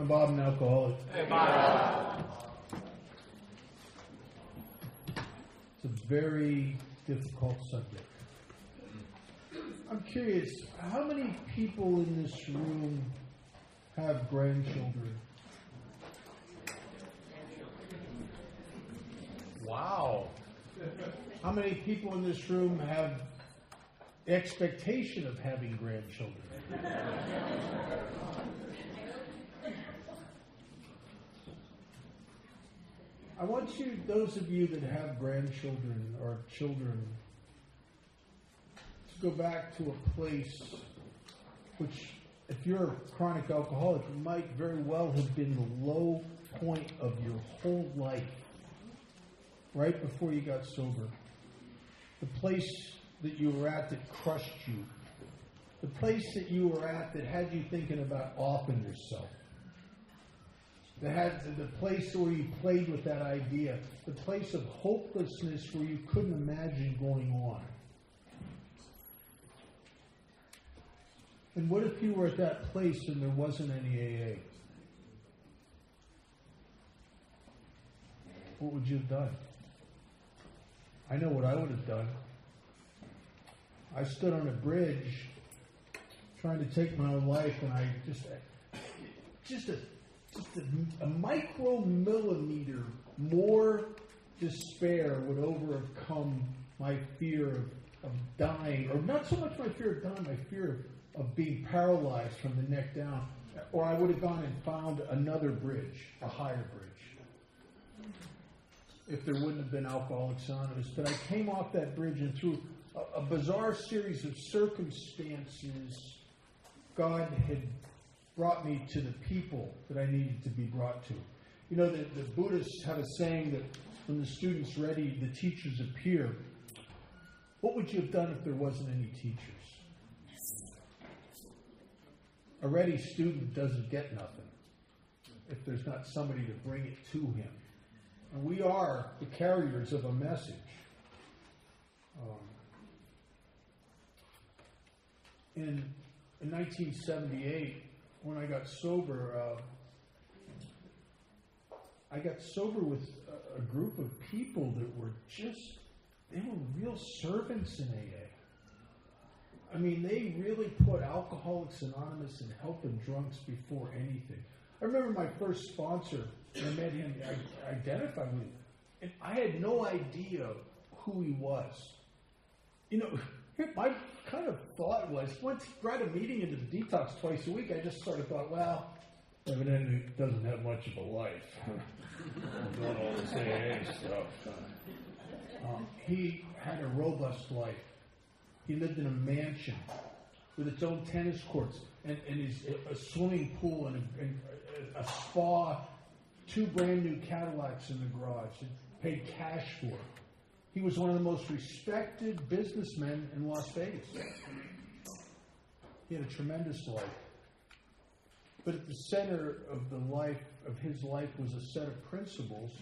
I'm Bob, an alcoholic. Hey, Bob. It's a very difficult subject. I'm curious, how many people in this room have grandchildren? Wow. How many people in this room have expectation of having grandchildren? I want you, those of you that have grandchildren or children, to go back to a place which, if you're a chronic alcoholic, might very well have been the low point of your whole life, right before you got sober. The place that you were at that crushed you. The place that you were at that had you thinking about offing yourself. The place where you played with that idea. The place of hopelessness where you couldn't imagine going on. And what if you were at that place and there wasn't any AA? What would you have done? I know what I would have done. I stood on a bridge trying to take my own life, and I just a micromillimeter more despair would overcome my fear of dying, or not so much my fear of dying, my fear of being paralyzed from the neck down. Or I would have gone and found another bridge, a higher bridge, if there wouldn't have been Alcoholics Anonymous. But I came off that bridge, and through a bizarre series of circumstances, God had brought me to the people that I needed to be brought to. You know, the Buddhists have a saying that when the student's ready, the teachers appear. What would you have done if there wasn't any teachers? A ready student doesn't get nothing if there's not somebody to bring it to him. And we are the carriers of a message. In 1978, when I got sober, with a group of people that were they were real servants in AA. I mean, they really put Alcoholics Anonymous and helping drunks before anything. I remember my first sponsor, when I met him, I identified with him, and I had no idea who he was. You know, my kind of thought was, once he brought a meeting into the detox twice a week, I just sort of thought, well, evidently he doesn't have much of a life. Doing all this AA stuff. He had a robust life. He lived in a mansion with its own tennis courts and a swimming pool and a spa, 2 brand new Cadillacs in the garage, and paid cash for. He was one of the most respected businessmen in Las Vegas. He had a tremendous life. But at the center of his life was a set of principles,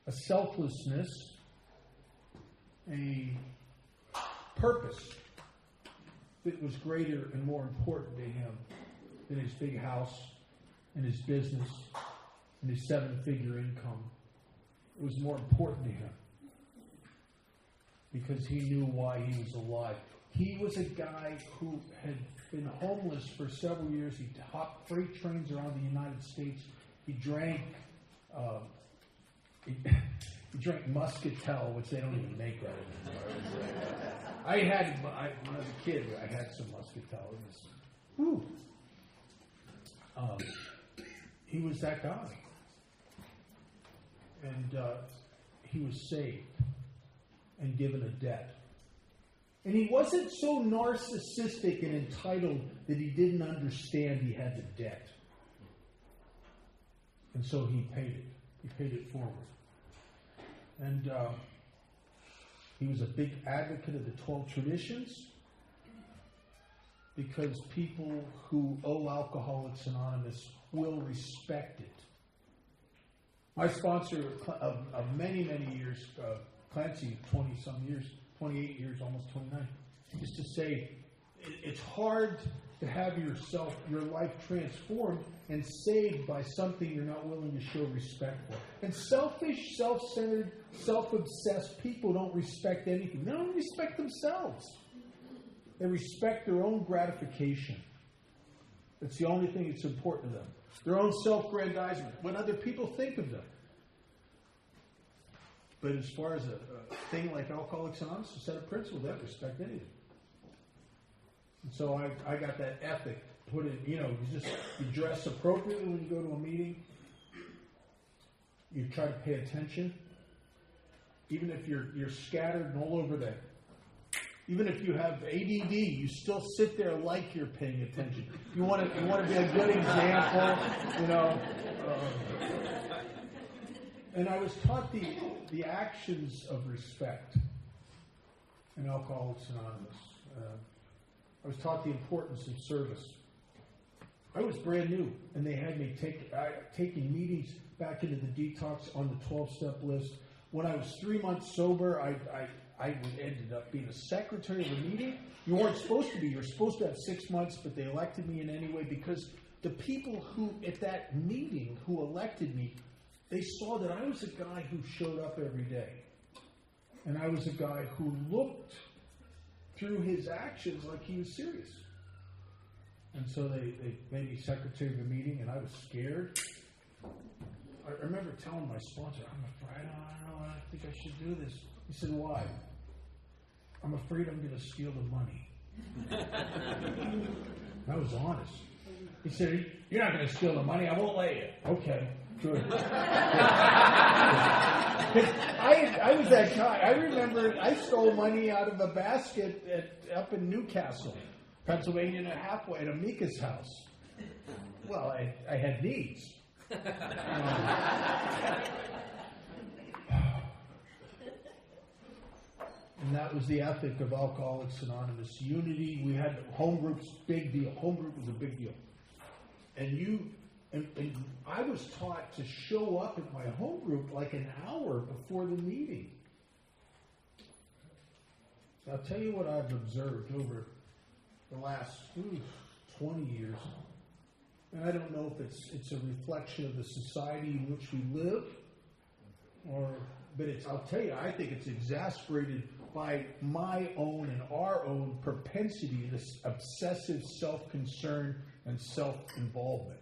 a selflessness, a purpose that was greater and more important to him than his big house and his business and his 7-figure income. It was more important to him because he knew why he was alive. He was a guy who had been homeless for several years. He hopped freight trains around the United States. He drank Muscatel, which they don't even make right anymore. When I was a kid, I had some Muscatel. He was that guy. And he was saved and given a debt. And he wasn't so narcissistic and entitled that he didn't understand he had the debt. And so he paid it. He paid it forward. And he was a big advocate of the 12 traditions because people who owe Alcoholics Anonymous will respect it. My sponsor of many, many years, Clancy, 20-some years, 28 years, almost 29, used to say, it's hard to have your life transformed and saved by something you're not willing to show respect for. And selfish, self-centered, self-obsessed people don't respect anything. They don't respect themselves. They respect their own gratification. It's the only thing that's important to them. Their own self-grandizement, what other people think of them. But as far as a thing like Alcoholics Anonymous, a set of principles, they don't respect anything. And so I got that ethic put in, you dress appropriately when you go to a meeting. You try to pay attention. Even if you're scattered and all over there. Even if you have ADD, you still sit there like you're paying attention. You want to be a good example, And I was taught the actions of respect in Alcoholics Anonymous. I was taught the importance of service. I was brand new, and they had me taking meetings back into the detox on the 12-step list. When I was 3 months sober, I ended up being a secretary of the meeting. You weren't supposed to be. You're supposed to have 6 months, but they elected me in anyway because the people who, at that meeting, who elected me, they saw that I was a guy who showed up every day. And I was a guy who looked through his actions like he was serious. And so they made me secretary of the meeting, and I was scared. I remember telling my sponsor, I'm afraid, I think I should do this. He said, why? I'm afraid I'm going to steal the money. I was honest. He said, you're not going to steal the money. I won't let you. Okay, good. I was that guy. I remember I stole money out of a basket up in Newcastle, Pennsylvania, and a halfway at Amika's house. Well, I had needs. And that was the ethic of Alcoholics Anonymous. Unity, we had home groups, big deal. Home group was a big deal. And I was taught to show up at my home group like an hour before the meeting. I'll tell you what I've observed over the last 20 years. And I don't know if it's a reflection of the society in which we live, but I'll tell you, I think it's exasperated by my own and our own propensity, this obsessive self-concern and self-involvement.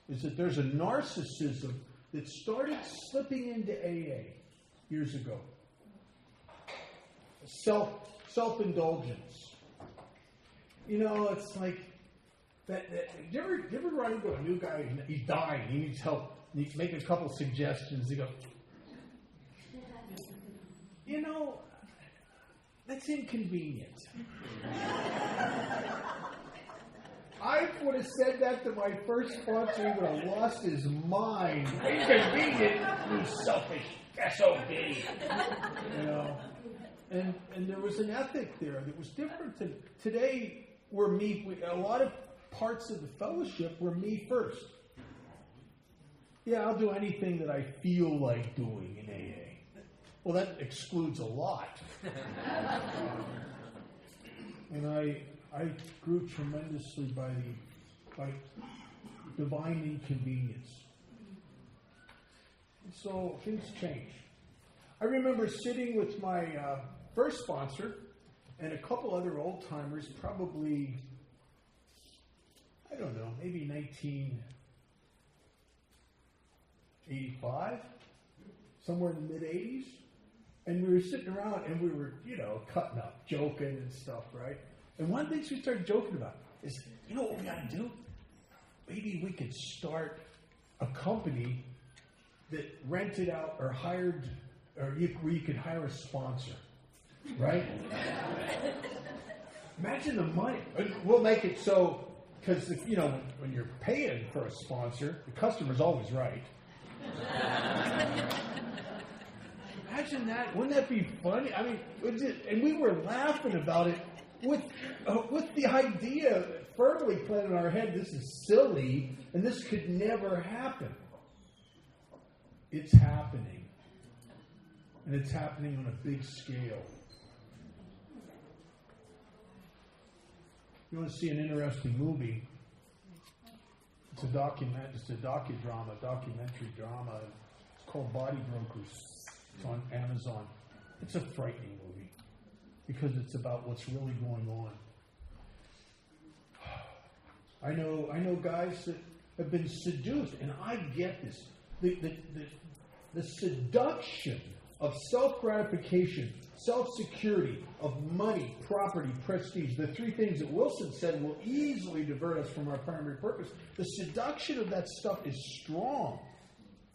Is that there's a narcissism that started slipping into AA years ago. Self-indulgence. It's like that you ever run into a new guy, he's dying, he needs help, and you make a couple suggestions, you go, that's inconvenient. I would have said that to my first sponsor, he would have lost his mind. Inconvenient, you selfish SOB. And there was an ethic there that was different. Today, a lot of parts of the fellowship were me first. Yeah, I'll do anything that I feel like doing in AA. Well, that excludes a lot. And I grew tremendously by divine inconvenience. And so things changed. I remember sitting with my first sponsor and a couple other old-timers, probably, I don't know, maybe 1985, somewhere in the mid-'80s. And we were sitting around and we were, cutting up, joking and stuff, right? And one of the things we started joking about is, what we got to do? Maybe we could start a company that rented out or hired, or where you could hire a sponsor, right? Imagine the money. We'll make it so, because, when you're paying for a sponsor, the customer's always right. Imagine that. Wouldn't that be funny? I mean, and we were laughing about it with the idea firmly planted in our head, this is silly, and this could never happen. It's happening. And it's happening on a big scale. You want to see an interesting movie? It's a documentary drama. It's called Body Brokers. It's on Amazon. It's a frightening movie because it's about what's really going on. I know guys that have been seduced, and I get this. The seduction of self-gratification, self-security, of money, property, prestige, the three things that Wilson said will easily divert us from our primary purpose. The seduction of that stuff is strong.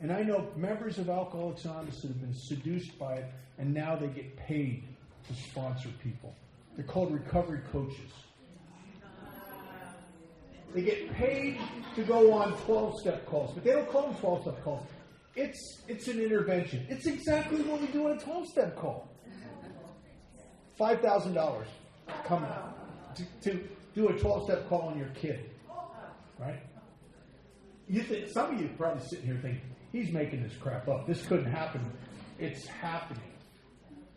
And I know members of Alcoholics Anonymous that have been seduced by it, and now they get paid to sponsor people. They're called recovery coaches. They get paid to go on 12-step calls, but they don't call them 12-step calls. It's an intervention. It's exactly what we do on a 12-step call. $5,000 come to do a 12-step call on your kid, right? You think some of you are probably sitting here thinking, he's making this crap up. This couldn't happen. It's happening.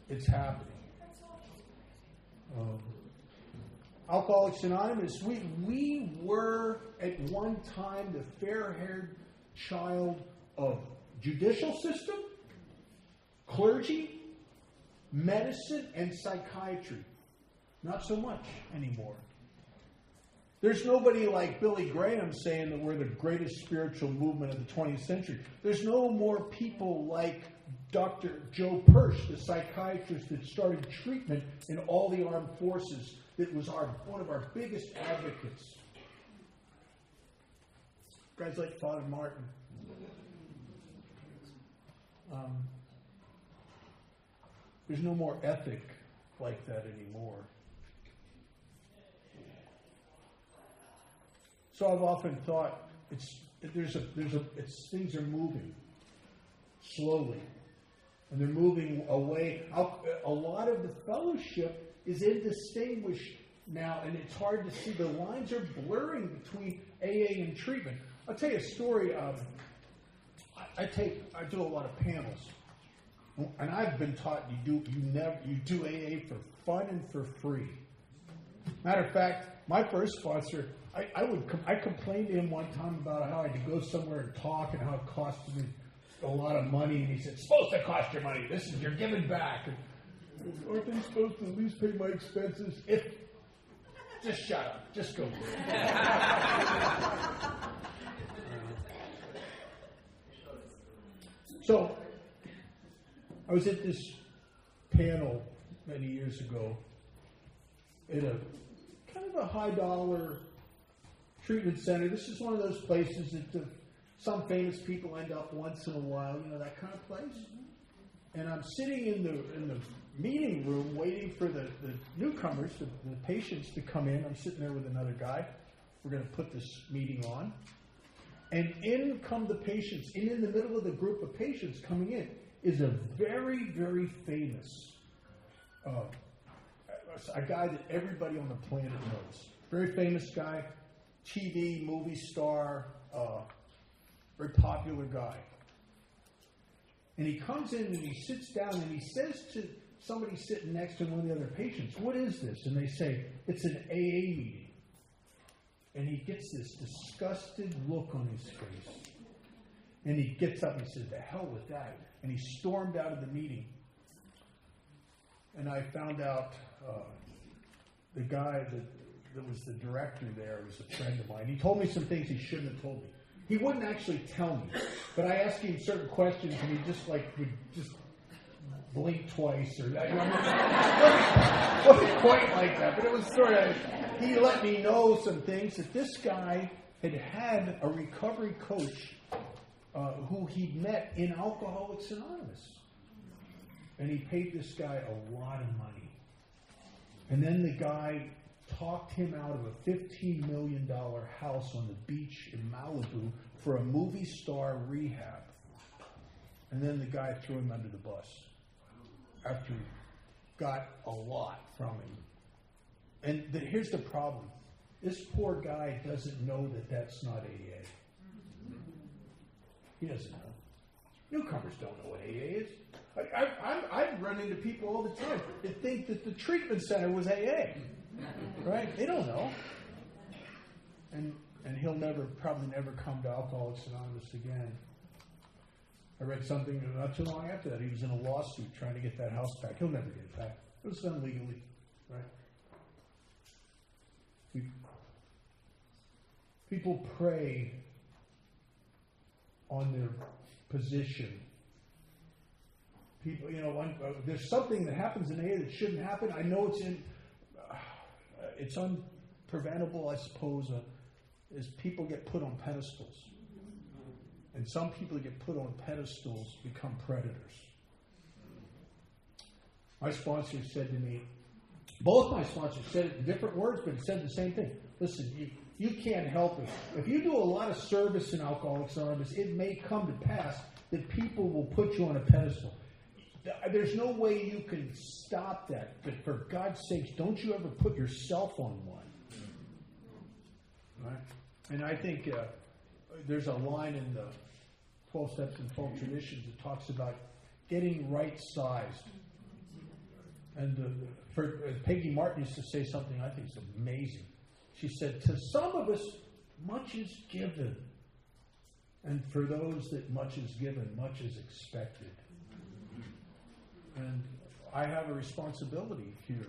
It's happening. Alcoholics Anonymous, we were at one time the fair-haired child of judicial system, clergy, medicine, and psychiatry. Not so much anymore. There's nobody like Billy Graham saying that we're the greatest spiritual movement of the 20th century. There's no more people like Dr. Joe Persh, the psychiatrist that started treatment in all the armed forces, that was one of our biggest advocates. Guys like Father Martin. There's no more ethic like that anymore. So I've often thought things are moving slowly, and they're moving away. A lot of the fellowship is indistinguished now, and it's hard to see. The lines are blurring between AA and treatment. I'll tell you a story. I do a lot of panels, and I've been taught you do AA for fun and for free. Matter of fact, my first sponsor, I complained to him one time about how I had to go somewhere and talk and how it cost me a lot of money, and he said, "It's supposed to cost you money. You're giving back." And, aren't they supposed to at least pay my expenses? Just shut up. Just go. So, I was at this panel many years ago at a kind of a high-dollar treatment center. This is one of those places that some famous people end up once in a while, that kind of place. And I'm sitting in the meeting room waiting for the newcomers, the patients to come in. I'm sitting there with another guy. We're going to put this meeting on. And in come the patients. And in the middle of the group of patients coming in is a very, very famous, a guy that everybody on the planet knows. Very famous guy, TV, movie star, very popular guy. And he comes in and he sits down and he says to somebody sitting next to one of the other patients, "What is this?" And they say, "It's an AA meeting." And he gets this disgusted look on his face. And he gets up and he says, "The hell with that." And he stormed out of the meeting. And I found out the guy that was the director there was a friend of mine. He told me some things he shouldn't have told me. He wouldn't actually tell me, but I asked him certain questions, and he would just blink twice, or it wasn't quite like that, but it was sort of. He let me know some things that this guy had a recovery coach who he'd met in Alcoholics Anonymous, and he paid this guy a lot of money, and then the guy talked him out of a $15 million house on the beach in Malibu for a movie star rehab. And then the guy threw him under the bus after he got a lot from him. And here's the problem. This poor guy doesn't know that that's not AA. He doesn't know. Newcomers don't know what AA is. I run into people all the time that think that the treatment center was AA. Right? They don't know. And he'll probably never come to Alcoholics Anonymous again. I read something not too long after that. He was in a lawsuit trying to get that house back. He'll never get it back. It was done legally, right? People prey on their position. People, there's something that happens in AA that shouldn't happen. I know it's unpreventable, I suppose, is people get put on pedestals. And some people that get put on pedestals become predators. My sponsor said to me, both my sponsors said it in different words, but it said the same thing. Listen, you can't help it. If you do a lot of service in Alcoholics Anonymous, it may come to pass that people will put you on a pedestal. There's no way you can stop that. But for God's sakes, don't you ever put yourself on one. Right? And I think there's a line in the 12 Steps and 12 Traditions that talks about getting right-sized. And Peggy Martin used to say something I think is amazing. She said, to some of us, much is given. And for those that much is given, much is expected. And I have a responsibility here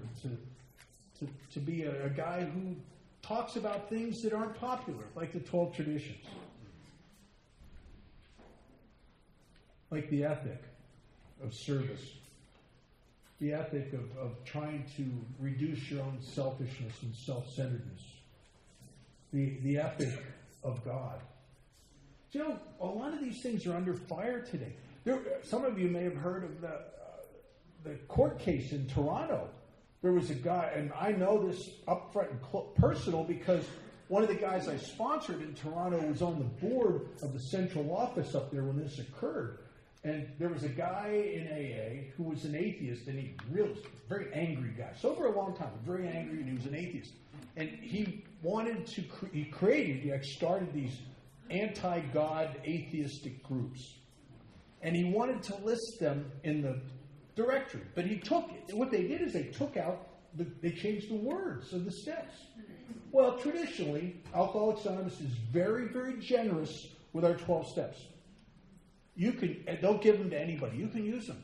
to be a guy who talks about things that aren't popular, like the 12 Traditions. Like the ethic of service. The ethic of trying to reduce your own selfishness and self-centeredness. The ethic of God. A lot of these things are under fire today. Some of you may have heard of the court case in Toronto. There was a guy, and I know this up front and personal because one of the guys I sponsored in Toronto was on the board of the central office up there when this occurred. And there was a guy in AA who was an atheist, and he really was a very angry guy. Sober a long time, very angry, and he was an atheist. And he wanted to, he started these anti-God atheistic groups. And he wanted to list them in the directory. But what they did is they took out, they changed the words of the steps. Well, traditionally, Alcoholics Anonymous is very, very generous with our 12 steps. Don't give them to anybody. You can use them.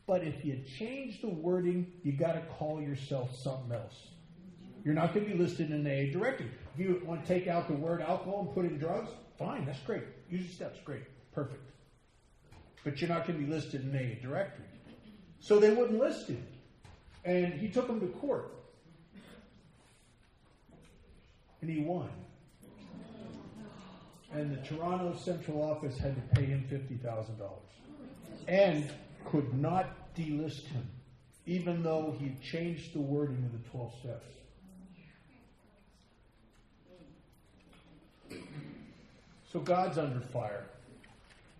But if you change the wording, you got to call yourself something else. You're not going to be listed in an AA directory. If you want to take out the word alcohol and put in drugs, fine, that's great. Use the steps, great, perfect. But you're not going to be listed in an AA directory. So they wouldn't list him. And he took him to court. And he won. And the Toronto Central Office had to pay him $50,000 and could not delist him, even though he changed the wording of the 12 steps. So God's under fire.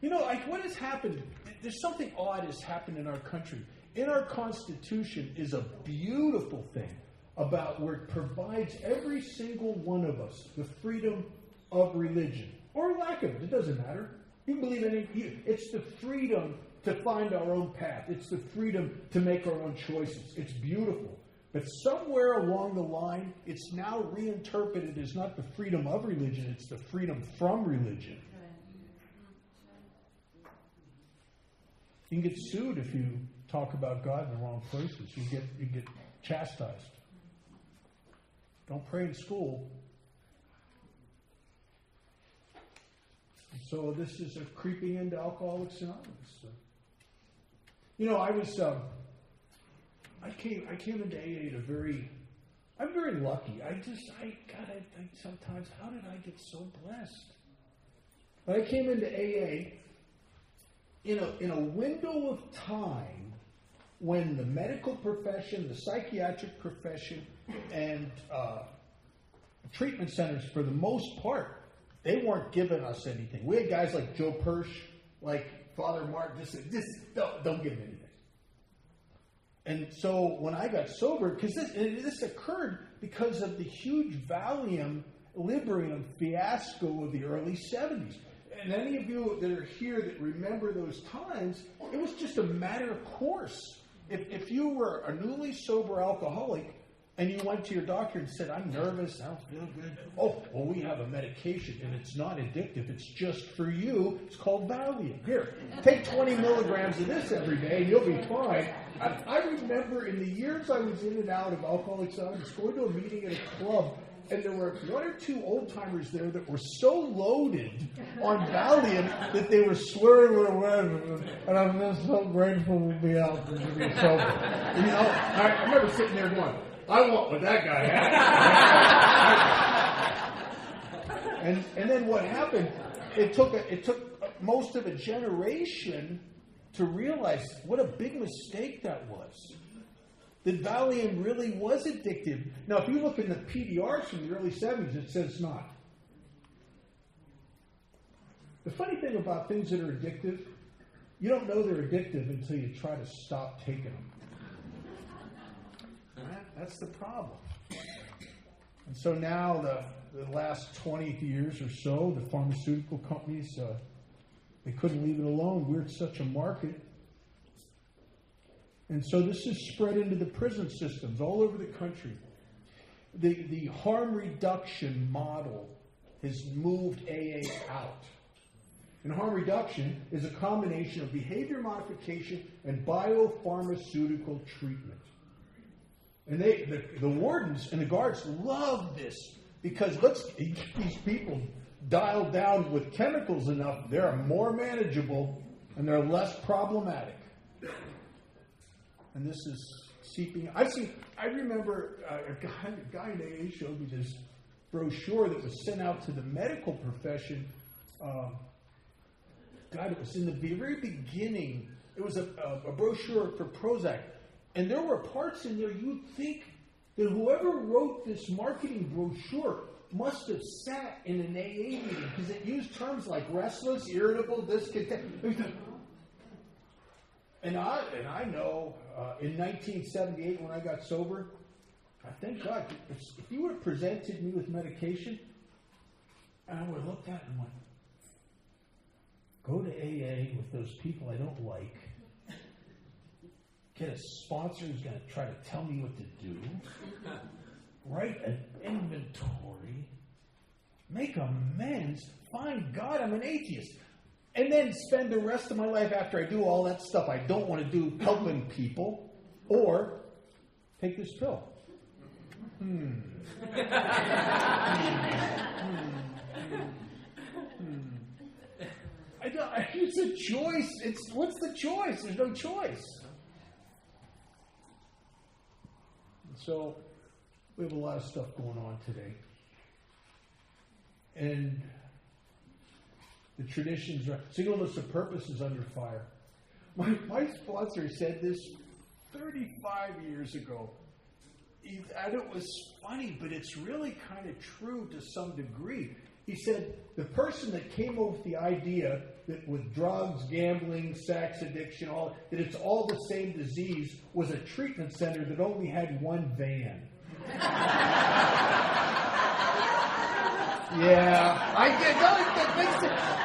What has happened? There's something odd has happened in our country. In our Constitution is a beautiful thing about where it provides every single one of us the freedom of religion. Or lack of it. It doesn't matter. You can believe anything. It's the freedom to find our own path. It's the freedom to make our own choices. It's beautiful. But somewhere along the line, it's now reinterpreted as not the freedom of religion, it's the freedom from religion. You can get sued if you talk about God in the wrong places. You get chastised. Don't pray in school. So this is creeping into Alcoholics Anonymous. I came into AA I'm very lucky. I think sometimes, how did I get so blessed? But I came into AA in a window of time when the medical profession, the psychiatric profession, and treatment centers, for the most part, they weren't giving us anything. We had guys like Joe Persh, like Father Martin, don't give him anything. And so when I got sober, because this occurred because of the huge Valium, Librium fiasco of the early 70s. And any of you that are here that remember those times, it was just a matter of course. If you were a newly sober alcoholic, and you went to your doctor and said, I'm nervous, I don't feel good. Oh, well, we have a medication, and it's not addictive. It's just for you. It's called Valium. Here, take 20 milligrams of this every day, and you'll be fine. I remember in the years I was in and out of Alcoholics Anonymous, going to a meeting at a club, and there were one or two old-timers there that were so loaded on Valium that they were slurring, and I'm just so grateful to be out there to be sober. You know, I remember sitting there going, I want what that guy had. And then what happened, it took most of a generation to realize what a big mistake that was. That Valium really was addictive. Now, if you look in the PDRs from the early 70s, it says it's not. The funny thing about things that are addictive, you don't know they're addictive until you try to stop taking them. That's the problem. And so now, the last 20 years or so, the pharmaceutical companies, they couldn't leave it alone. We're at such a market. And so this is spread into the prison systems all over the country. The harm reduction model has moved AA out. And harm reduction is a combination of behavior modification and biopharmaceutical treatment. And the wardens and the guards love this because let's get these people dialed down with chemicals enough, they're more manageable and they're less problematic. And this is seeping. I remember a guy in AA showed me this brochure that was sent out to the medical profession. God, it was in the very beginning. It was a brochure for Prozac. And there were parts in there you'd think that whoever wrote this marketing brochure must have sat in an AA meeting because it used terms like restless, irritable, discontent. And I know in 1978 when I got sober, I thank God, if you would have presented me with medication, and I would have looked at it and went, go to AA with those people I don't like, get a sponsor who's going to try to tell me what to do, write an inventory, make amends, find God, I'm an atheist. And then spend the rest of my life after I do all that stuff I don't want to do helping people, or take this pill. It's a choice. What's the choice? There's no choice. So we have a lot of stuff going on today. And the traditions are, singleness of purpose is under fire. My sponsor said this 35 years ago. And it was funny, but it's really kind of true to some degree. He said the person that came up with the idea that with drugs, gambling, sex addiction, that it's all the same disease was a treatment center that only had one van. Yeah, I get that.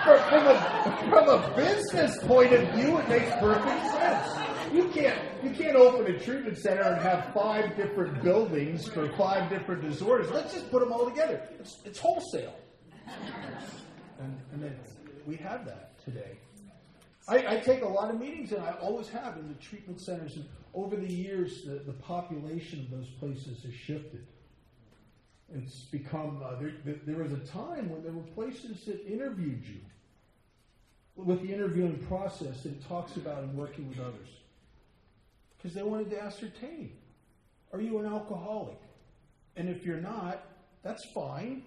From a business point of view, it makes perfect sense. You can't open a treatment center and have 5 different buildings for 5 different disorders. Let's just put them all together. It's wholesale, and then we have that today. I take a lot of meetings, and I always have in the treatment centers. And over the years, the population of those places has shifted. It's become, there was a time when there were places that interviewed you. With the interviewing process, it talks about working with others. Because they wanted to ascertain, are you an alcoholic? And if you're not, that's fine.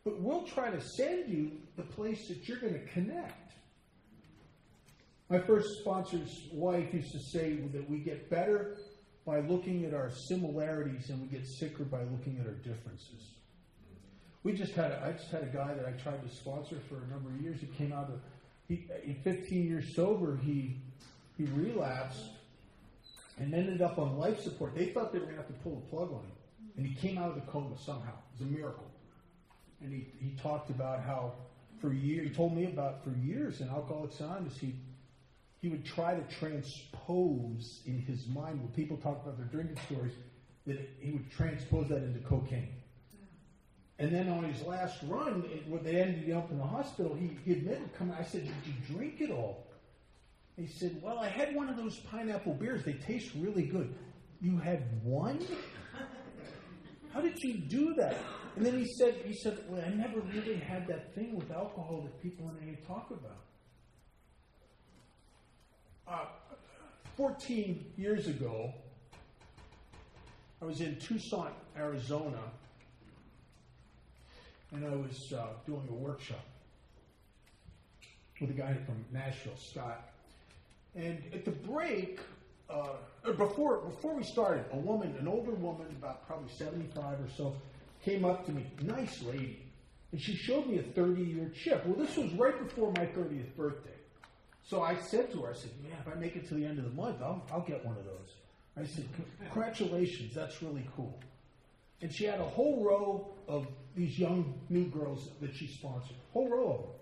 But we'll try to send you the place that you're going to connect. My first sponsor's wife used to say that we get better by looking at our similarities and we get sicker by looking at our differences. I just had a guy that I tried to sponsor for a number of years. He came out of, 15 years sober, he relapsed and ended up on life support. They thought they were going to have to pull the plug on him. And he came out of the coma somehow. It was a miracle. And he talked about how he told me about for years in Alcoholics Anonymous, he would try to transpose in his mind when people talk about their drinking stories, that he would transpose that into cocaine. And then on his last run, when they ended up in the hospital, he admitted, I said, did you drink it all? He said, well, I had one of those pineapple beers. They taste really good. You had one? How did you do that? And then he said, well, I never really had that thing with alcohol that people in AA talk about. 14 years ago, I was in Tucson, Arizona, and I was doing a workshop with a guy from Nashville, Scott. And at the break, before we started, an older woman, about probably 75 or so, came up to me, nice lady, and she showed me a 30-year chip. Well, this was right before my 30th birthday. So I said to her, yeah, if I make it to the end of the month, I'll get one of those. I said, congratulations, that's really cool. And she had a whole row of these young new girls that she sponsored, whole row of them.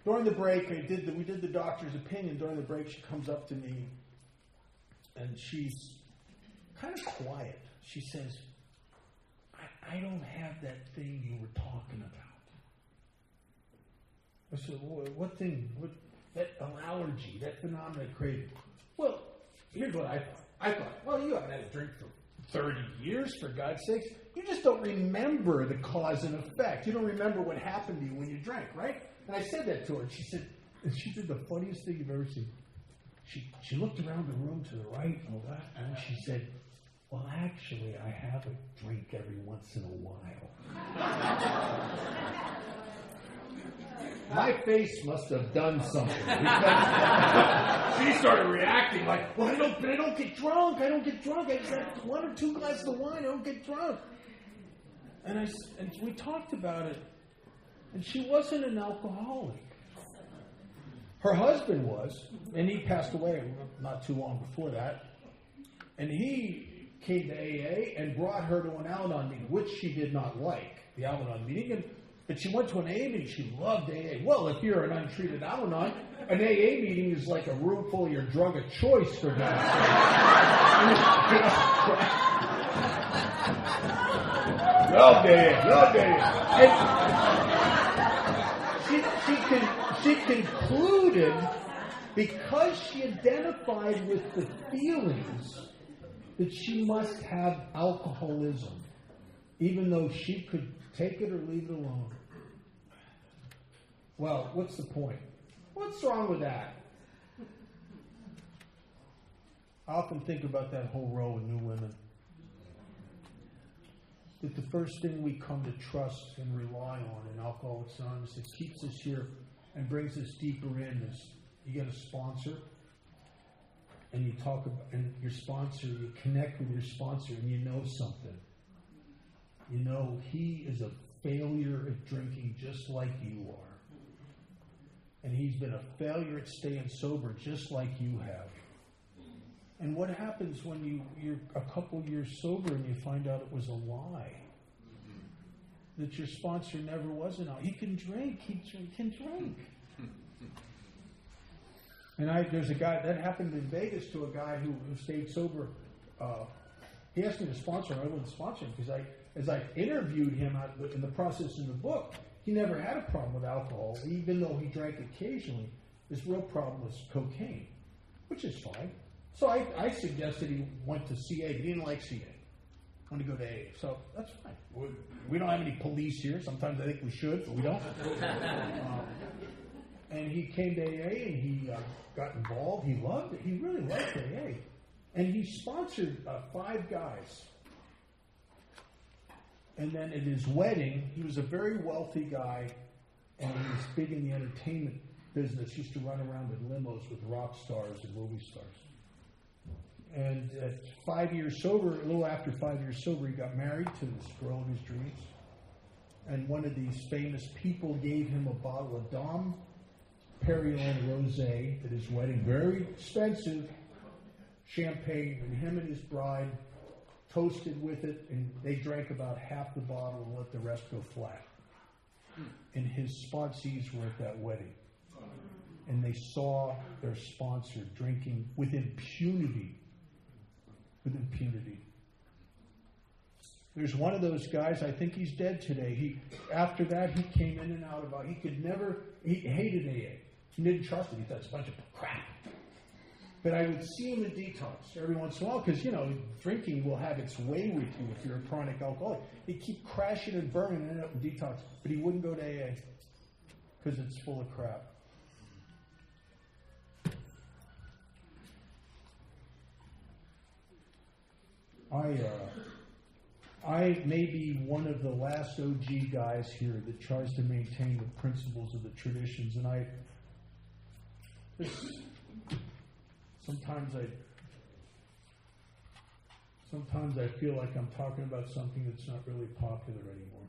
During the break, we did the doctor's opinion. During the break, she comes up to me, and she's kind of quiet. She says, I don't have that thing you were talking about. I said, well, what thing? That allergy, that phenomenon craving. Well, here's what I thought. Well, you haven't had a drink for 30 years, for God's sakes. You just don't remember the cause and effect. You don't remember what happened to you when you drank, right? And I said that to her. And she did the funniest thing you've ever seen. She looked around the room to the right and the left, and she said, well, actually, I have a drink every once in a while. My face must have done something. She started reacting like, well, I don't get drunk. I just have 1 or 2 glasses of wine. I don't get drunk. And we talked about it. And she wasn't an alcoholic. Her husband was, and he passed away not too long before that. And he came to AA and brought her to an Al-Anon meeting, which she did not like, the Al-Anon meeting. But she went to an AA meeting. She loved AA. Well, if you're an untreated Al-Anon, an AA meeting is like a room full of your drug of choice, for God's sake. Loved AA. She concluded, because she identified with the feelings, that she must have alcoholism, even though she could take it or leave it alone. Well, what's the point? What's wrong with that? I often think about that whole row of new women. That the first thing we come to trust and rely on in Alcoholics Anonymous that keeps us here and brings us deeper in is you get a sponsor and you talk about, and your sponsor, you connect with your sponsor and you know something. You know he is a failure at drinking just like you are. And he's been a failure at staying sober just like you have. And what happens when you're a couple years sober and you find out it was a lie? That your sponsor never was an alcoholic. He can drink. He can drink. And there's a guy, that happened in Vegas to a guy who stayed sober. He asked me to sponsor him. I wouldn't sponsor him because as I interviewed him in the process in the book, he never had a problem with alcohol, even though he drank occasionally. His real problem was cocaine, which is fine. So I suggested he went to CA. He didn't like CA. He wanted to go to AA. So that's fine. We don't have any police here. Sometimes I think we should, but we don't. And he came to AA and he got involved. He loved it. He really liked AA. And he sponsored 5 guys. And then at his wedding, he was a very wealthy guy, and he was big in the entertainment business. He used to run around in limos with rock stars and movie stars. And at 5 years sober, a little after 5 years sober, he got married to this girl of his dreams. And one of these famous people gave him a bottle of Dom Perignon Rosé at his wedding. Very expensive champagne. And him and his bride toasted with it, and they drank about half the bottle and let the rest go flat. And his sponsees were at that wedding. And they saw their sponsor drinking with impunity with impunity. There's one of those guys, I think he's dead today. After that, he came in and out of, he hated AA. He didn't trust it. He thought it's a bunch of crap. But I would see him in detox every once in a while because, drinking will have its way with you if you're a chronic alcoholic. He'd keep crashing and burning and end up in detox. But he wouldn't go to AA because it's full of crap. I may be one of the last OG guys here that tries to maintain the principles of the traditions, and sometimes I feel like I'm talking about something that's not really popular anymore.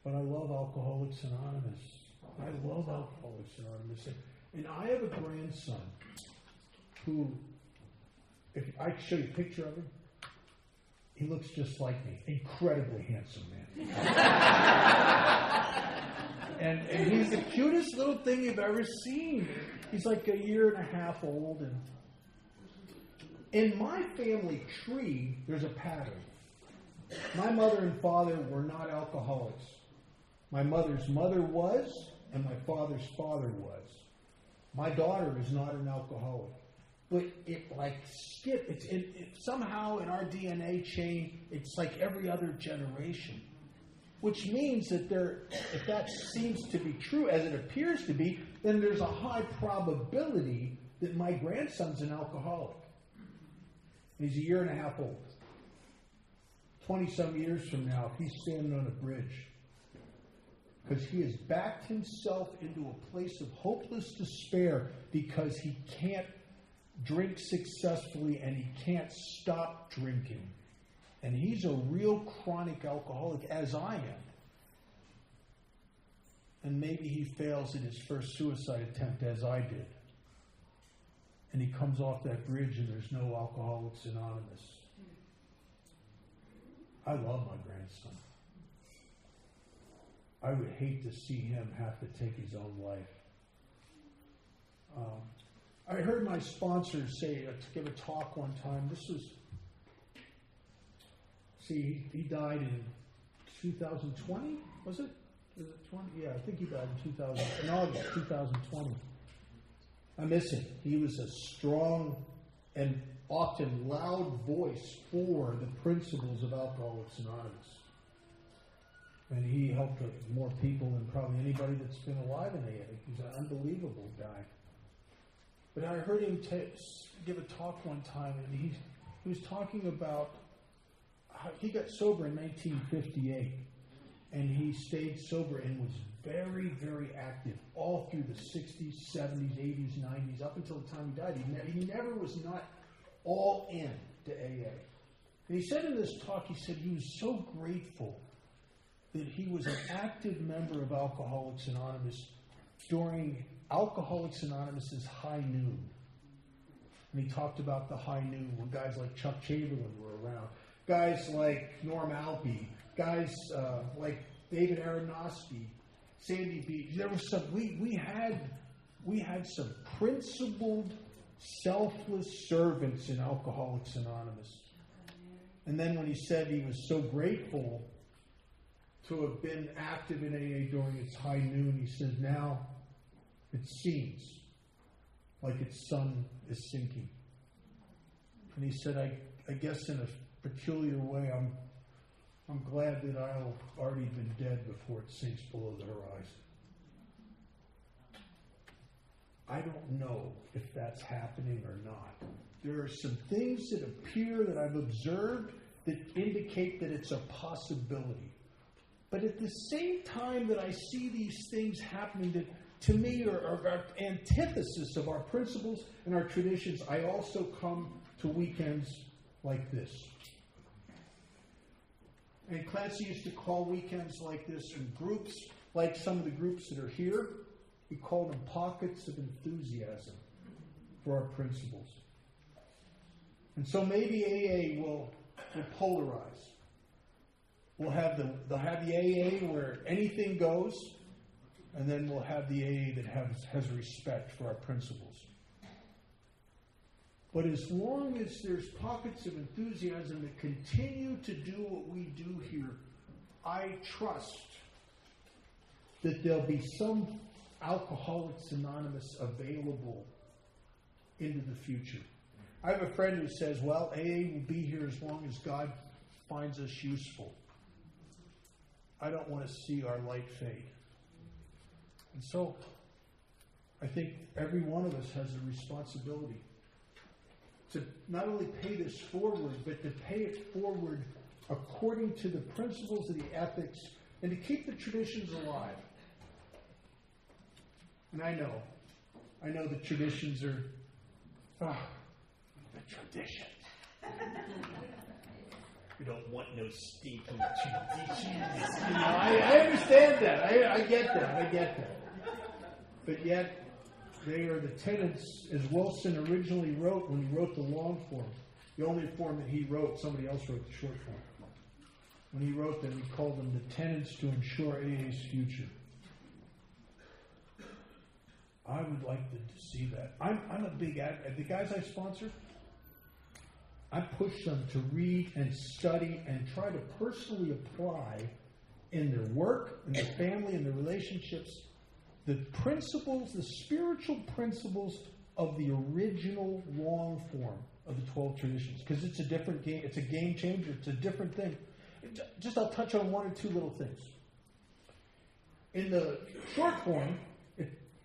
But I love Alcoholics Anonymous. And I have a grandson who, if I could show you a picture of him, he looks just like me. Incredibly handsome man. and he's the cutest little thing you've ever seen. He's like a year and a half old. And in my family tree, there's a pattern. My mother and father were not alcoholics. My mother's mother was, and my father's father was. My daughter is not an alcoholic. But it skipped. Somehow in our DNA chain, it's like every other generation. Which means that if that seems to be true, as it appears to be, then there's a high probability that my grandson's an alcoholic. He's a year and a half old. 20-some years from now, if he's standing on a bridge, because he has backed himself into a place of hopeless despair because he can't drink successfully and he can't stop drinking. And he's a real chronic alcoholic, as I am. And maybe he fails at his first suicide attempt, as I did. And he comes off that bridge and there's no Alcoholics Anonymous. I love my grandson. I would hate to see him have to take his own life. I heard my sponsor say, to give a talk one time, he died in 2020, was it? Was it 20? Yeah, I think he died in August 2020. I miss him. He was a strong and often loud voice for the principles of Alcoholics Anonymous. And he helped more people than probably anybody that's been alive in AA. He's an unbelievable guy. But I heard him give a talk one time, and he was talking about how he got sober in 1958, and he stayed sober and was very, very active all through the 60s, 70s, 80s, 90s, up until the time he died. He never was not all in to AA. And he said in this talk, he said he was so grateful that he was an active member of Alcoholics Anonymous during Alcoholics Anonymous' high noon. And he talked about the high noon when guys like Chuck Chamberlain were around, guys like Norm Alpe, guys like David Aronofsky, Sandy Beach. There was some. We had some principled, selfless servants in Alcoholics Anonymous. And then when he said he was so grateful to have been active in AA during its high noon, he says now it seems like its sun is sinking. And he said, I guess in a peculiar way, I'm glad that I'll already been dead before it sinks below the horizon. I don't know if that's happening or not. There are some things that appear that I've observed that indicate that it's a possibility. But at the same time that I see these things happening that to me are antithesis of our principles and our traditions, I also come to weekends like this. And Clancy used to call weekends like this in groups, like some of the groups that are here, we call them pockets of enthusiasm for our principles. And so maybe AA will polarize. We'll have they'll have the AA where anything goes, and then we'll have the AA that has respect for our principles. But as long as there's pockets of enthusiasm that continue to do what we do here, I trust that there'll be some Alcoholics Anonymous available into the future. I have a friend who says, well, AA will be here as long as God finds us useful. I don't want to see our light fade. And so, I think every one of us has a responsibility to not only pay this forward, but to pay it forward according to the principles of the ethics and to keep the traditions alive. And I know the traditions are, the traditions. We don't want no stinking traditions. I understand that. I get that. But yet, they are the tenets, as Wilson originally wrote when he wrote the long form. The only form that he wrote, somebody else wrote the short form. When he wrote them, he called them the tenets to ensure AA's future. I would like to see that. I'm a big advocate. The guys I sponsor, I push them to read and study and try to personally apply in their work, in their family, in their relationships, the principles, the spiritual principles of the original long form of the 12 traditions. Because it's a different game. It's a game changer. It's a different thing. Just I'll touch on one or two little things. In the short form,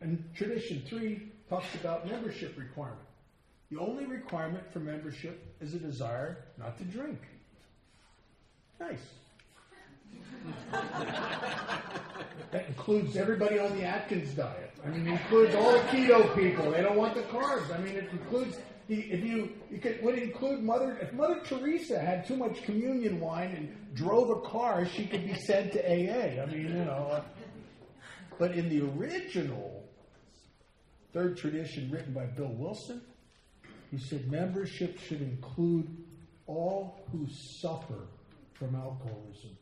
and Tradition 3 talks about membership requirement. The only requirement for membership is a desire not to drink. Nice. That includes everybody on the Atkins diet. I mean, it includes all the keto people. They don't want the carbs. I mean, it includes would include if Mother Teresa had too much communion wine and drove a car, she could be sent to AA. I mean, But in the original third tradition written by Bill Wilson, he said membership should include all who suffer from alcoholism.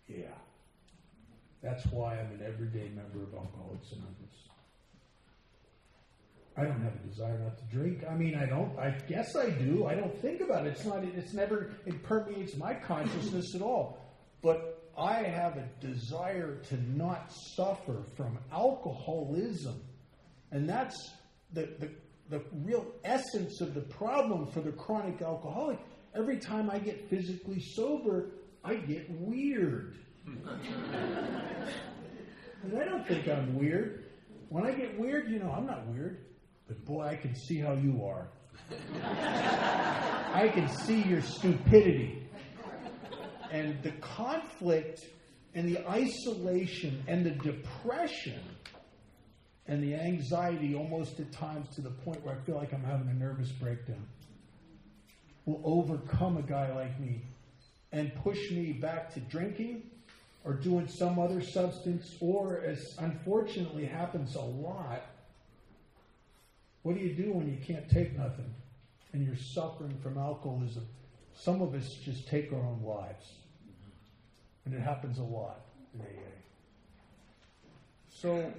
Yeah. That's why I'm an everyday member of Alcoholics Anonymous. I don't have a desire not to drink. I mean, I guess I do. I don't think about it. It permeates my consciousness at all. But I have a desire to not suffer from alcoholism. And that's the real essence of the problem for the chronic alcoholic. Every time I get physically sober, I get weird. And I don't think I'm weird. When I get weird, I'm not weird. But boy, I can see how you are. I can see your stupidity. And the conflict and the isolation and the depression and the anxiety, almost at times to the point where I feel like I'm having a nervous breakdown, will overcome a guy like me and push me back to drinking or doing some other substance, or, as unfortunately happens a lot, what do you do when you can't take nothing and you're suffering from alcoholism? Some of us just take our own lives. And it happens a lot in AA. So,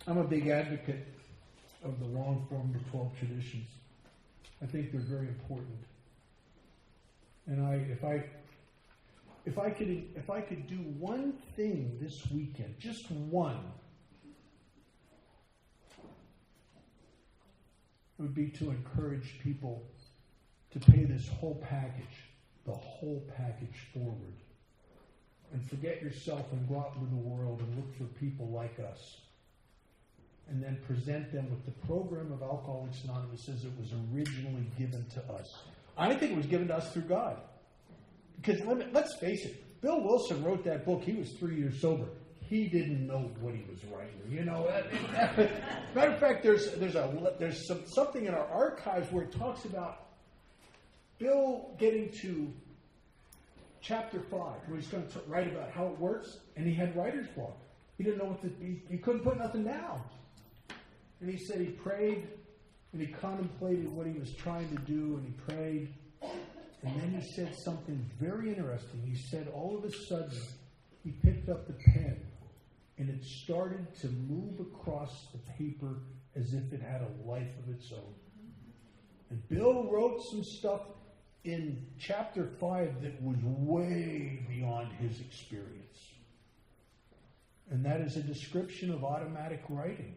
I'm a big advocate of the long form of the 12 traditions. I think they're very important. And if I could do one thing this weekend, just one, it would be to encourage people to pay this whole package, the whole package forward. And forget yourself and go out into the world and look for people like us. And then present them with the program of Alcoholics Anonymous as it was originally given to us. I think it was given to us through God. Because let's face it, Bill Wilson wrote that book. He was 3 years sober. He didn't know what he was writing. Matter of fact, there's something in our archives where it talks about Bill getting to chapter 5, where he's going to write about how it works, and he had writer's block. He didn't know he couldn't put nothing down. And he said he prayed, and he contemplated what he was trying to do, and he prayed. And then he said something very interesting. He said all of a sudden, he picked up the pen, and it started to move across the paper as if it had a life of its own. And Bill wrote some stuff in chapter 5 that was way beyond his experience. And that is a description of automatic writing.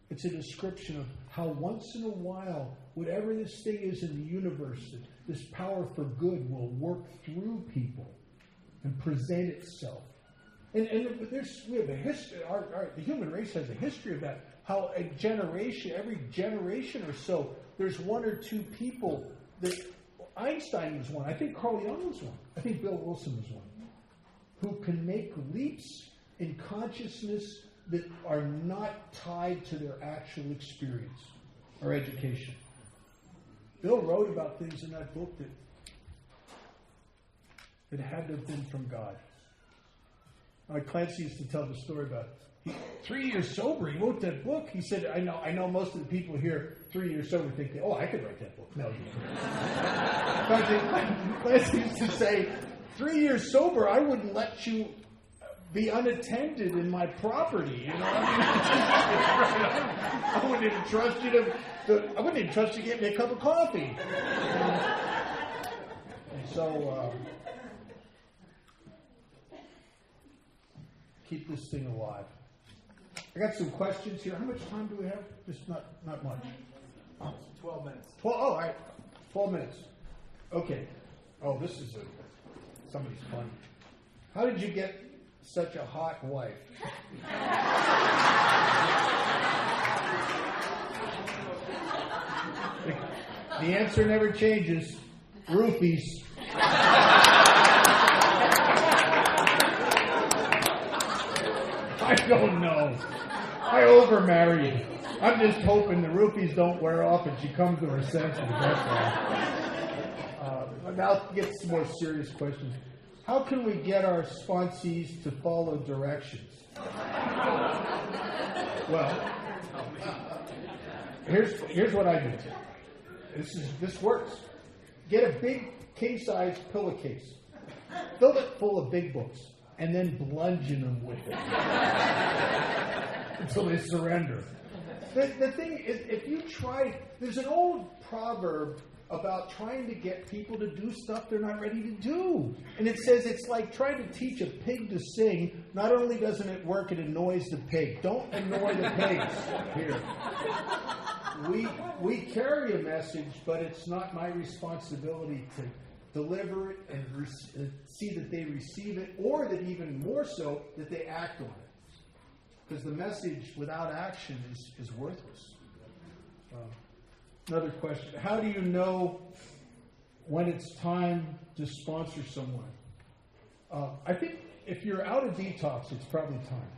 It's a description of how once in a while, whatever this thing is in the universe, this power for good will work through people and present itself. And we have a history. The human race has a history of that. How every generation or so, there's one or two people that Einstein was one. I think Carl Jung was one. I think Bill Wilson was one, who can make leaps in consciousnness that are not tied to their actual experience or education. Bill wrote about things in that book that had to have been from God. Clancy used to tell the story about 3 years sober. He wrote that book. He said, I know most of the people here 3 years sober think, oh, I could write that book. No, you can't. Clancy used to say, 3 years sober, I wouldn't let you be unattended in my property. You know, I wouldn't even trust you I wouldn't even trust you to get me a cup of coffee. And so keep this thing alive. I got some questions here. How much time do we have? Just not much. 12 minutes. All right. 12 minutes. Okay. Oh, this is somebody's fun. How did you get such a hot wife? The answer never changes. Roofies. I don't know. I overmarried. I'm just hoping the roofies don't wear off and she comes to her senses. Now get some more serious questions. How can we get our sponsees to follow directions? Well, here's what I do. This works. Get a big king-size pillowcase. Fill it full of big books. And then bludgeon them with it until they surrender. The thing is, if you try, there's an old proverb about trying to get people to do stuff they're not ready to do. And it says it's like trying to teach a pig to sing. Not only doesn't it work, it annoys the pig. Don't annoy the pigs here. We carry a message, but it's not my responsibility to deliver it and see that they receive it, or that even more so, that they act on it. Because the message without action is worthless. Another question. How do you know when it's time to sponsor someone? I think if you're out of detox, it's probably time.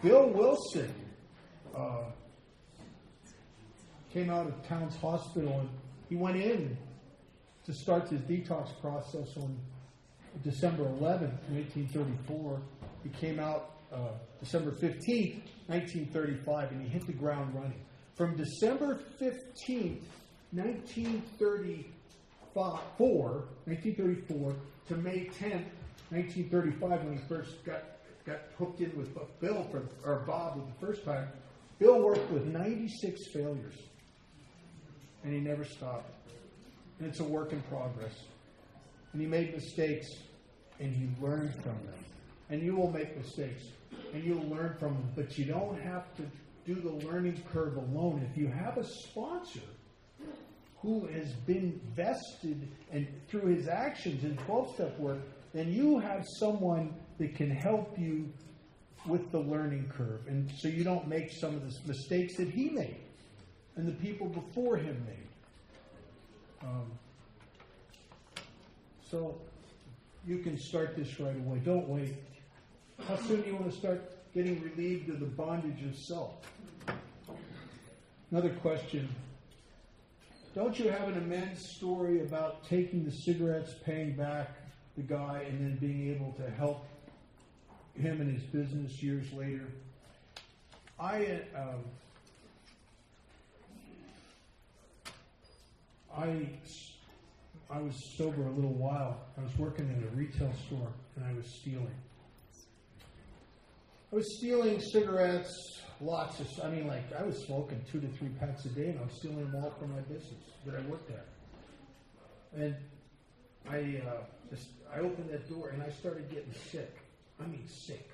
Bill Wilson came out of Towns Hospital, and he went in to start his detox process on December 11th, 1934. He came out December 15th, 1935, and he hit the ground running. From December 15th, 1934 to May 10th, 1935, when he first got hooked in with Bob the first time, Bill worked with 96 failures. And he never stopped. And it's a work in progress. And he made mistakes, and he learned from them. And you will make mistakes, and you'll learn from them. But you don't have to do the learning curve alone. If you have a sponsor who has been vested and through his actions in 12-step work, then you have someone that can help you with the learning curve. And so you don't make some of the mistakes that he made and the people before him made. So you can start this right away. Don't wait. How soon do you want to start getting relieved of the bondage of self? Another question. Don't you have an amends story about taking the cigarettes, paying back the guy, and then being able to help him and his business years later? I was sober a little while. I was working in a retail store, and I was stealing. I was stealing cigarettes, lots of, I was smoking 2 to 3 packs a day, and I was stealing them all from my business that I worked at. And I opened that door, and I started getting sick. Sick.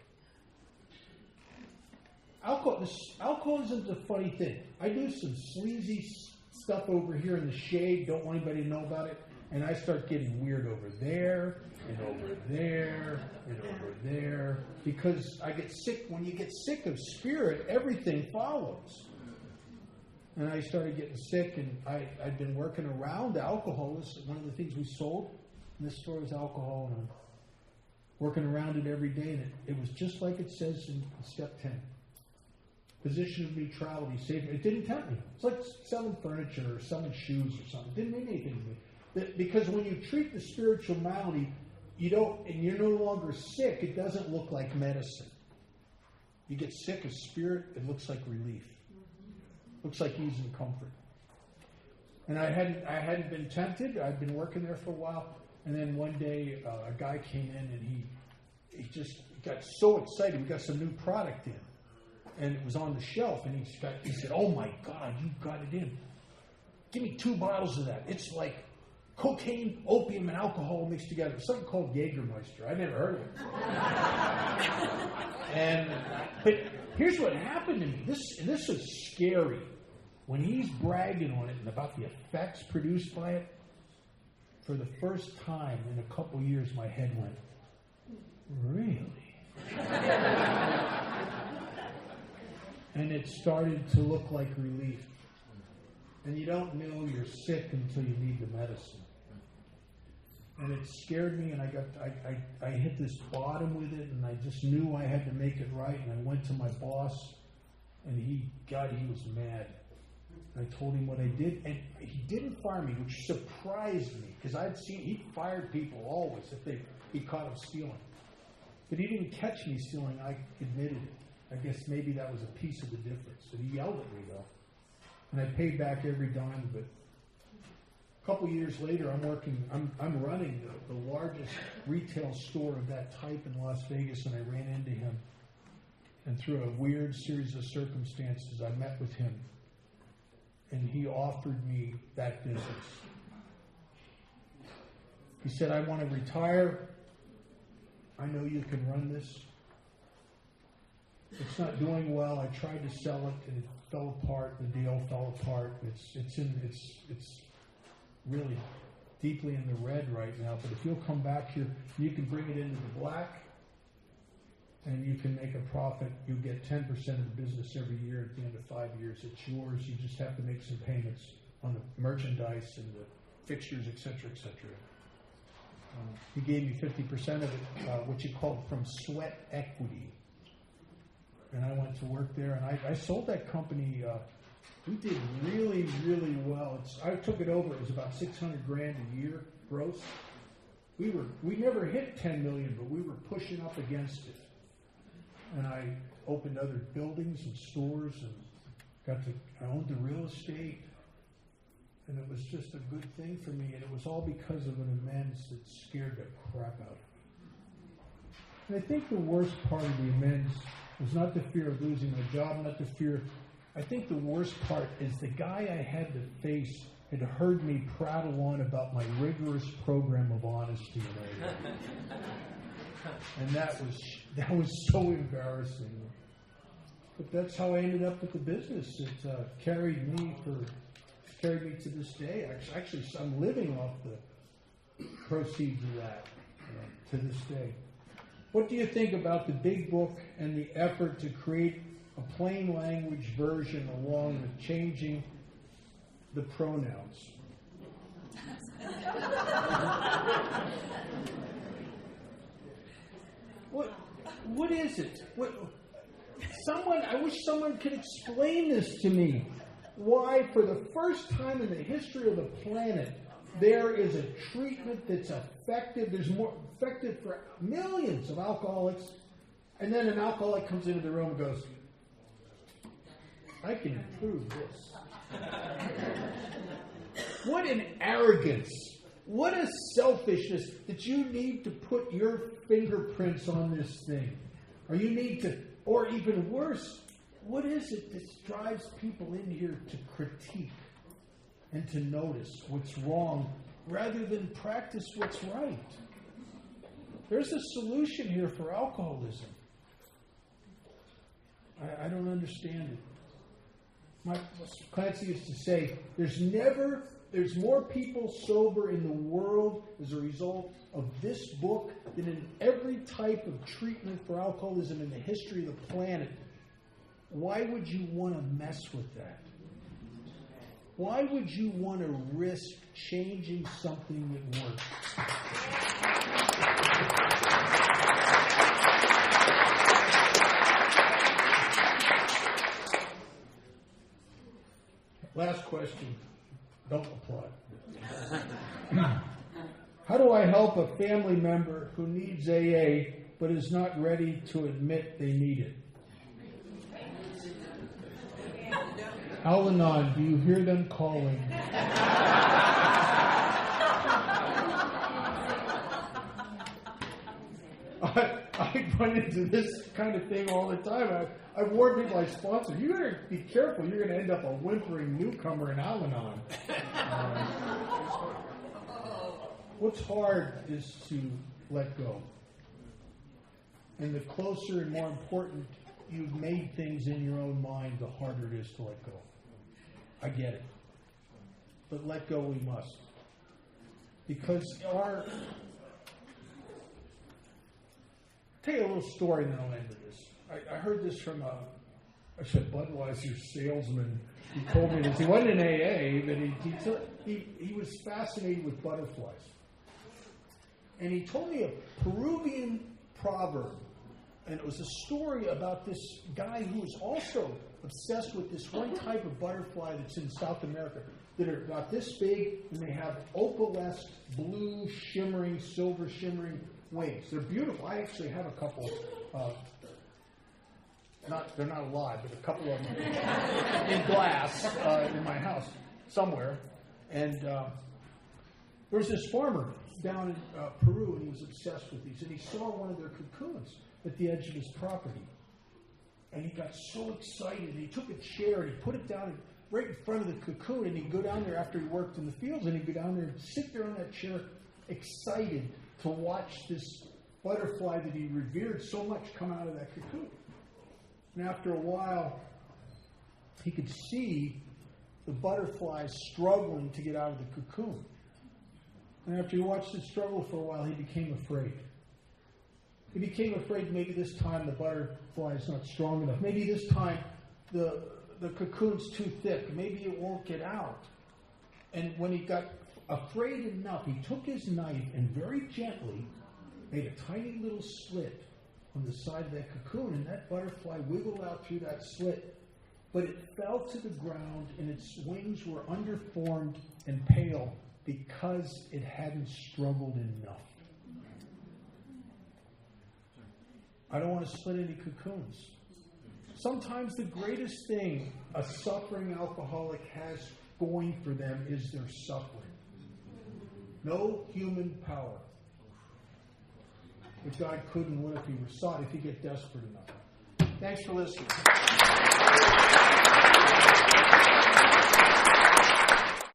Alcoholism's a funny thing. I do some sleazy stuff over here in the shade, don't want anybody to know about it, and I start getting weird over there, and over there, and over there, because I get sick. When you get sick of spirit, everything follows. And I started getting sick, and I'd been working around alcohol. This is one of the things we sold in this store is alcohol, and I'm working around it every day, and it was just like it says in step 10. Position of neutrality, safe. It didn't tempt me. It's like selling furniture or selling shoes or something. It didn't mean anything to me. Because when you treat the spiritual malady, and you're no longer sick, it doesn't look like medicine. You get sick of spirit, it looks like relief. Looks like ease and comfort. And I hadn't been tempted. I'd been working there for a while, and then one day a guy came in, and he just got so excited. We got some new product in. And it was on the shelf, and he said, "Oh my God, you got it in. Give me 2 bottles of that. It's like cocaine, opium, and alcohol mixed together. Something called Jägermeister. I never heard of it." But here's what happened to me. This is scary. When he's bragging on it and about the effects produced by it, for the first time in a couple years, my head went, "Really?" And it started to look like relief. And you don't know you're sick until you need the medicine. And it scared me, and I hit this bottom with it, and I just knew I had to make it right. And I went to my boss, and he was mad. I told him what I did, and he didn't fire me, which surprised me, because he fired people always if he caught them stealing. But he didn't catch me stealing. I admitted it. I guess maybe that was a piece of the difference. And he yelled at me, though. And I paid back every dime of it. A couple years later, I'm running the largest retail store of that type in Las Vegas, and I ran into him. And through a weird series of circumstances, I met with him. And he offered me that business. He said, "I want to retire. I know you can run this. It's not doing well. I tried to sell it, and it fell apart. The deal fell apart. It's really deeply in the red right now. But if you'll come back here, you can bring it into the black, and you can make a profit. You get 10% of the business every year. At the end of 5 years, it's yours. You just have to make some payments on the merchandise and the fixtures, etc., etc." He gave me 50% of it, which he called from sweat equity. And I went to work there, and I sold that company. We did really, really well. I took it over. It was about $600,000 a year gross. We never hit 10 million, but we were pushing up against it. And I opened other buildings and stores, and I owned the real estate, and it was just a good thing for me. And it was all because of an amends that scared the crap out of me. And I think the worst part of the amends was not the fear of losing my job, not the fear. I think the worst part is the guy I had to face had heard me prattle on about my rigorous program of honesty and everything. And that was so embarrassing. But that's how I ended up with the business. It carried me to this day. Actually, I'm living off the proceeds of that to this day. What do you think about the big book and the effort to create a plain language version along with changing the pronouns? What is it? I wish someone could explain this to me. Why, for the first time in the history of the planet, there is a treatment that's effective. There's more effective for millions of alcoholics. And then an alcoholic comes into the room and goes, "I can improve this." What an arrogance. What a selfishness that you need to put your fingerprints on this thing. Or you need to Or even worse, what is it that drives people in here to critique and to notice what's wrong rather than practice what's right? There's a solution here for alcoholism. I don't understand it. Clancy used to say, there's more people sober in the world as a result of this book than in every type of treatment for alcoholism in the history of the planet. Why would you want to mess with that? Why would you want to risk changing something that works? Last question. Don't applaud. How do I help a family member who needs AA but is not ready to admit they need it? Al-Anon, do you hear them calling? I run into this kind of thing all the time. I warn people I sponsor, you better be careful. You're going to end up a whimpering newcomer in Al-Anon. What's hard is to let go. And the closer and more important you've made things in your own mind, the harder it is to let go. I get it. But let go we must. Because I'll tell you a little story and then I'll end with this. I heard this from a Budweiser salesman. He told me this. He wasn't in AA, but he was fascinated with butterflies. And he told me a Peruvian proverb. And it was a story about this guy who was also obsessed with this one type of butterfly that's in South America that are about this big, and they have opalesque, blue, shimmering, silver shimmering wings. They're beautiful. I actually have a couple. They're not alive, but a couple of them in glass in my house somewhere. And there was this farmer down in Peru, and he was obsessed with these. And he saw one of their cocoons at the edge of his property. And he got so excited. And he took a chair and he put it down right in front of the cocoon. And he'd go down there after he worked in the fields, and he'd go down there and sit there on that chair, excited to watch this butterfly that he revered so much come out of that cocoon. And after a while, he could see the butterfly struggling to get out of the cocoon. And after he watched it struggle for a while, he became afraid. He became afraid maybe this time the butterfly is not strong enough. Maybe this time the cocoon's too thick. Maybe it won't get out. And when he got afraid enough, he took his knife and very gently made a tiny little slit on the side of that cocoon, and that butterfly wiggled out through that slit. But it fell to the ground, and its wings were underformed and pale because it hadn't struggled enough. I don't want to split any cocoons. Sometimes the greatest thing a suffering alcoholic has going for them is their suffering. No human power. But God could and would if he were sought, if he get desperate enough. Thanks for listening.